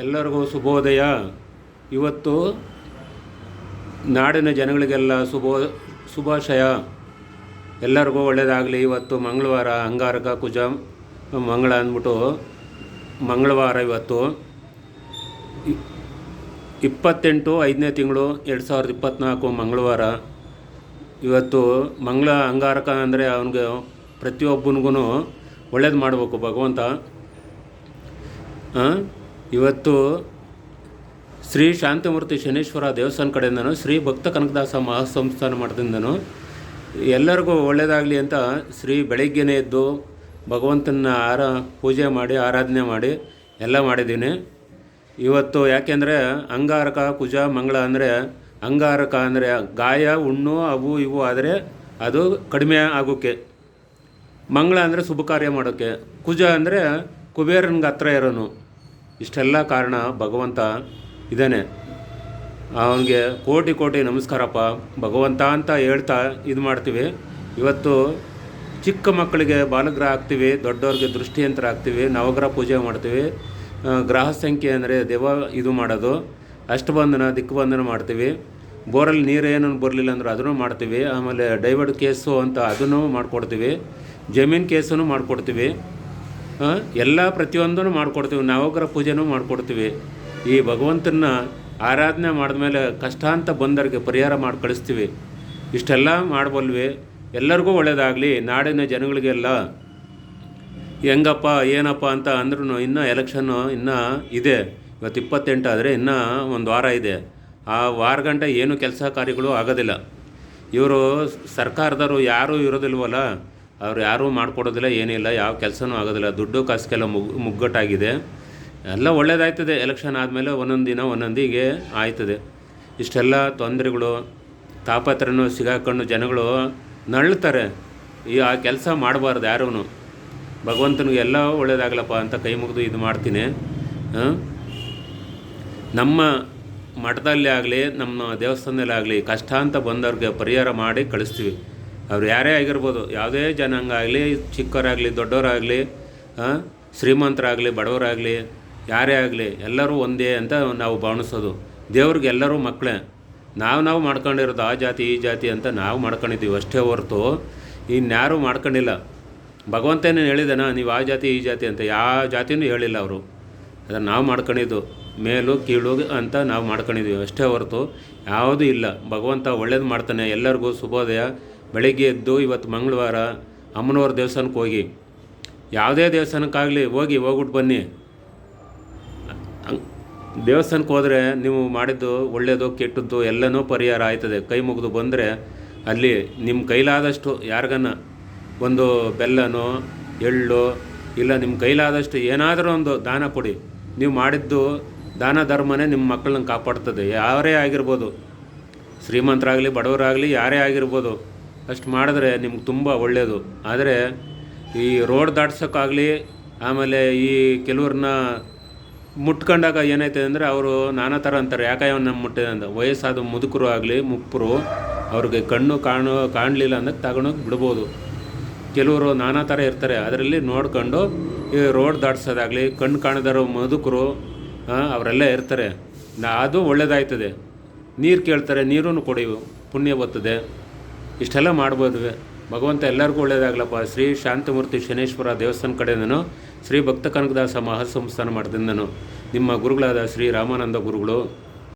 ಎಲ್ಲರಿಗೂ ಶುಭೋದಯ. ಇವತ್ತು ನಾಡಿನ ಜನಗಳಿಗೆಲ್ಲ ಶುಭಾಶಯ. ಎಲ್ಲರಿಗೂ ಒಳ್ಳೆಯದಾಗಲಿ. ಇವತ್ತು ಮಂಗಳವಾರ, ಅಂಗಾರಕ ಕುಜ ಮಂಗಳ ಅಂದ್ಬಿಟ್ಟು ಮಂಗಳವಾರ. ಇವತ್ತು 28/5ನೇ ತಿಂಗಳು 2024 ಮಂಗಳವಾರ. ಇವತ್ತು ಮಂಗಳ ಅಂಗಾರಕ ಅಂದರೆ ಅವನಿಗೆ ಪ್ರತಿಯೊಬ್ಬನಿಗೂ ಒಳ್ಳೇದು ಮಾಡಬೇಕು ಭಗವಂತ. ಇವತ್ತು ಶ್ರೀ ಶಾಂತಮೂರ್ತಿ ಶನೇಶ್ವರ ದೇವಸ್ಥಾನ ಕಡೆಯಿಂದನೂ ಶ್ರೀ ಭಕ್ತ ಕನಕದಾಸ ಮಹಾಸಂಸ್ಥಾನ ಮಠದಿಂದನೂ ಎಲ್ಲರಿಗೂ ಒಳ್ಳೆಯದಾಗಲಿ ಅಂತ ಬೆಳಗ್ಗೆನೇ ಎದ್ದು ಭಗವಂತನ ಪೂಜೆ ಮಾಡಿ ಆರಾಧನೆ ಮಾಡಿ ಎಲ್ಲ ಮಾಡಿದ್ದೀನಿ. ಇವತ್ತು ಯಾಕೆಂದರೆ ಅಂಗಾರಕ ಕುಜ ಮಂಗಳ ಅಂದರೆ, ಅಂಗಾರಕ ಅಂದರೆ ಗಾಯ ಹುಣ್ಣು ಅವು ಇವು ಆದರೆ ಅದು ಕಡಿಮೆ ಆಗೋಕ್ಕೆ, ಮಂಗಳ ಅಂದರೆ ಶುಭ ಕಾರ್ಯ ಮಾಡೋಕ್ಕೆ, ಕುಜ ಅಂದರೆ ಕುಬೇರನಿಗೆ ಹತ್ರ ಇರೋನು. ಇಷ್ಟೆಲ್ಲ ಕಾರಣ ಭಗವಂತ ಇದ್ದಾನೆ. ಅವನಿಗೆ ಕೋಟಿ ಕೋಟಿ ನಮಸ್ಕಾರಪ್ಪ ಭಗವಂತ ಅಂತ ಹೇಳ್ತಾ ಇದು ಮಾಡ್ತೀವಿ. ಇವತ್ತು ಚಿಕ್ಕ ಮಕ್ಕಳಿಗೆ ಬಾಲಗ್ರಹ ಹಾಕ್ತೀವಿ, ದೊಡ್ಡವ್ರಿಗೆ ದೃಷ್ಟಿಯಂತ್ರ ಹಾಕ್ತೀವಿ, ನವಗ್ರಹ ಪೂಜೆ ಮಾಡ್ತೀವಿ. ಗ್ರಹ ಸಂಖ್ಯೆ ಅಂದರೆ ದೇವ ಇದು ಮಾಡೋದು, ಅಷ್ಟಬಂಧನ ದಿಕ್ಕಬಂಧನ ಮಾಡ್ತೀವಿ. ಬೋರಲ್ಲಿ ನೀರು ಏನನ್ನು ಬರಲಿಲ್ಲ ಅಂದ್ರೆ ಅದನ್ನು ಮಾಡ್ತೀವಿ. ಆಮೇಲೆ ಡೈವರ್ಟ್ ಕೇಸು ಅಂತ ಅದನ್ನು ಮಾಡಿಕೊಡ್ತೀವಿ. ಜಮೀನು ಕೇಸನ್ನು ಮಾಡಿಕೊಡ್ತೀವಿ. ಎಲ್ಲ ಪ್ರತಿಯೊಂದನ್ನು ಮಾಡಿಕೊಡ್ತೀವಿ. ನವಗ್ರಹ ಪೂಜೆನೂ ಮಾಡಿಕೊಡ್ತೀವಿ. ಈ ಭಗವಂತನ ಆರಾಧನೆ ಮಾಡಿದ್ಮೇಲೆ ಕಷ್ಟ ಅಂತ ಬಂದವರಿಗೆ ಪರಿಹಾರ ಮಾಡಿ ಕಳಿಸ್ತೀವಿ. ಇಷ್ಟೆಲ್ಲ ಮಾಡಬಲ್ವಿ. ಎಲ್ಲರಿಗೂ ಒಳ್ಳೆಯದಾಗಲಿ. ನಾಡಿನ ಜನಗಳಿಗೆಲ್ಲ ಹೆಂಗಪ್ಪ ಏನಪ್ಪ ಅಂತ ಅಂದ್ರೂ ಇನ್ನೂ ಎಲೆಕ್ಷನ್ನು ಇನ್ನೂ ಇದೆ. ಇವತ್ತು 28 ಆದರೆ ಇನ್ನೂ ಒಂದು ವಾರ ಇದೆ. ಆ ವಾರ ಗಂಟೆ ಏನು ಕೆಲಸ ಕಾರ್ಯಗಳು ಆಗೋದಿಲ್ಲ. ಇವರು ಸರ್ಕಾರದವರು ಯಾರೂ ಇರೋದಿಲ್ವಲ್ಲ, ಅವ್ರು ಯಾರೂ ಮಾಡಿಕೊಡೋದಿಲ್ಲ, ಏನಿಲ್ಲ, ಯಾವ ಕೆಲಸನೂ ಆಗೋದಿಲ್ಲ. ದುಡ್ಡು ಕಾಸಿಗೆಲ್ಲ ಮುಗ್ಗಟ್ಟಾಗಿದೆ. ಎಲ್ಲ ಒಳ್ಳೇದಾಯ್ತದೆ. ಎಲೆಕ್ಷನ್ ಆದಮೇಲೆ ಒಂದೊಂದು ದಿನ ಒಂದೊಂದಿಗೆ ಆಯ್ತದೆ. ಇಷ್ಟೆಲ್ಲ ತೊಂದರೆಗಳು ತಾಪತ್ರನೂ ಸಿಗಾಕೊಂಡು ಜನಗಳು ನಳ್ತಾರೆ. ಆ ಕೆಲಸ ಮಾಡಬಾರ್ದು ಯಾರೂ. ಭಗವಂತನಿಗೆ ಎಲ್ಲ ಒಳ್ಳೇದಾಗಲಪ್ಪ ಅಂತ ಕೈ ಮುಗಿದು ಇದು ಮಾಡ್ತೀನಿ. ನಮ್ಮ ಮಠದಲ್ಲಿ ಆಗಲಿ ನಮ್ಮ ದೇವಸ್ಥಾನದಲ್ಲಿ ಆಗಲಿ ಕಷ್ಟ ಅಂತ ಬಂದವ್ರಿಗೆ ಪರಿಹಾರ ಮಾಡಿ ಕಳಿಸ್ತೀವಿ. ಅವ್ರು ಯಾರೇ ಆಗಿರ್ಬೋದು, ಯಾವುದೇ ಜನಾಂಗ ಆಗಲಿ, ಚಿಕ್ಕವರಾಗಲಿ ದೊಡ್ಡವರಾಗಲಿ, ಶ್ರೀಮಂತರಾಗಲಿ ಬಡವರಾಗಲಿ, ಯಾರೇ ಆಗಲಿ ಎಲ್ಲರೂ ಒಂದೇ ಅಂತ ನಾವು ಭಾವಿಸೋದು. ದೇವ್ರಿಗೆ ಎಲ್ಲರೂ ಮಕ್ಕಳೇ. ನಾವು ಮಾಡ್ಕೊಂಡಿರೋದು ಆ ಜಾತಿ ಈ ಜಾತಿ ಅಂತ ನಾವು ಮಾಡ್ಕೊಂಡಿದ್ದೀವಿ ಅಷ್ಟೇ ಹೊರತು ಇನ್ಯಾರೂ ಮಾಡ್ಕೊಂಡಿಲ್ಲ. ಭಗವಂತನೇ ಹೇಳಿದಾನ ನೀವು ಆ ಜಾತಿ ಈ ಜಾತಿ ಅಂತ, ಯಾವ ಜಾತಿನೂ ಹೇಳಿಲ್ಲ ಅವರು. ಅದನ್ನು ನಾವು ಮಾಡ್ಕೊಂಡಿದ್ದು ಮೇಲು ಕೀಳು ಅಂತ ನಾವು ಮಾಡ್ಕೊಂಡಿದ್ದೀವಿ ಅಷ್ಟೇ ಹೊರತು ಯಾವುದೂ ಇಲ್ಲ. ಭಗವಂತ ಒಳ್ಳೇದು ಮಾಡ್ತಾನೆ. ಎಲ್ಲರಿಗೂ ಶುಭೋದಯ. ಬೆಳಗ್ಗೆ ಎದ್ದು ಇವತ್ತು ಮಂಗಳವಾರ ಅಮ್ಮನವ್ರ ದೇವಸ್ಥಾನಕ್ಕೆ ಹೋಗಿ, ಯಾವುದೇ ದೇವಸ್ಥಾನಕ್ಕಾಗಲಿ ಹೋಗ್ಬಿಟ್ಟು ಬನ್ನಿ. ದೇವಸ್ಥಾನಕ್ಕೆ ಹೋದರೆ ನೀವು ಮಾಡಿದ್ದು ಒಳ್ಳೆಯದು ಕೆಟ್ಟದ್ದು ಎಲ್ಲನೂ ಪರಿಹಾರ ಆಯ್ತದೆ. ಕೈ ಮುಗಿದು ಬಂದರೆ ಅಲ್ಲಿ ನಿಮ್ಮ ಕೈಲಾದಷ್ಟು ಯಾರಿಗನ್ನ ಒಂದು ಬೆಲ್ಲನೋ ಎಳ್ಳು ಇಲ್ಲ ನಿಮ್ಮ ಕೈಲಾದಷ್ಟು ಏನಾದರೂ ಒಂದು ದಾನ ಕೊಡಿ. ನೀವು ಮಾಡಿದ್ದು ದಾನ ಧರ್ಮನೇ ನಿಮ್ಮ ಮಕ್ಕಳನ್ನ ಕಾಪಾಡ್ತದೆ. ಯಾರೇ ಆಗಿರ್ಬೋದು, ಶ್ರೀಮಂತರಾಗಲಿ ಬಡವರಾಗಲಿ ಯಾರೇ ಆಗಿರ್ಬೋದು, ಅಷ್ಟು ಮಾಡಿದ್ರೆ ನಿಮ್ಗೆ ತುಂಬ ಒಳ್ಳೆಯದು. ಆದರೆ ಈ ರೋಡ್ ದಾಟ್ಸೋಕ್ಕಾಗಲಿ, ಆಮೇಲೆ ಈ ಕೆಲವ್ರನ್ನ ಮುಟ್ಕೊಂಡಾಗ ಏನಾಯ್ತದೆ ಅಂದರೆ ಅವರು ನಾನಾ ಥರ ಅಂತಾರೆ. ಯಾಕೆ ನಮ್ಮ ಮುಟ್ಟಿದೆ ಅಂತ. ವಯಸ್ಸಾದ ಮುದುಕರು ಆಗಲಿ ಮುಪ್ಪರು ಅವ್ರಿಗೆ ಕಣ್ಣು ಕಾಣಲಿಲ್ಲ ಅಂದಾಗ ತಗೊಂಡೋಗಿ ಬಿಡ್ಬೋದು. ಕೆಲವರು ನಾನಾ ಥರ ಇರ್ತಾರೆ. ಅದರಲ್ಲಿ ನೋಡ್ಕೊಂಡು ಈ ರೋಡ್ ದಾಟ್ಸೋದಾಗಲಿ, ಕಣ್ಣು ಕಾಣದಿರೋ ಮುದುಕರು ಅವರೆಲ್ಲ ಇರ್ತಾರೆ. ಅದು ಒಳ್ಳೆಯದಾಯ್ತದೆ. ನೀರು ಕೇಳ್ತಾರೆ, ನೀರೂ ಕೊಡಿ, ಪುಣ್ಯ ಬರ್ತದೆ. ಇಷ್ಟೆಲ್ಲ ಮಾಡ್ಬೋದು. ಭಗವಂತ ಎಲ್ಲರಿಗೂ ಒಳ್ಳೆಯದಾಗಲಪ್ಪ. ಶ್ರೀ ಶಾಂತಮೂರ್ತಿ ಶನೇಶ್ವರ ದೇವಸ್ಥಾನ ಕಡೆಯಿಂದನೂ ಶ್ರೀ ಭಕ್ತ ಕನಕದಾಸ ಮಹಾಸಂಸ್ಥಾನ ಮಠದಿಂದನೂ ನಿಮ್ಮ ಗುರುಗಳಾದ ಶ್ರೀ ರಾಮಾನಂದ ಗುರುಗಳು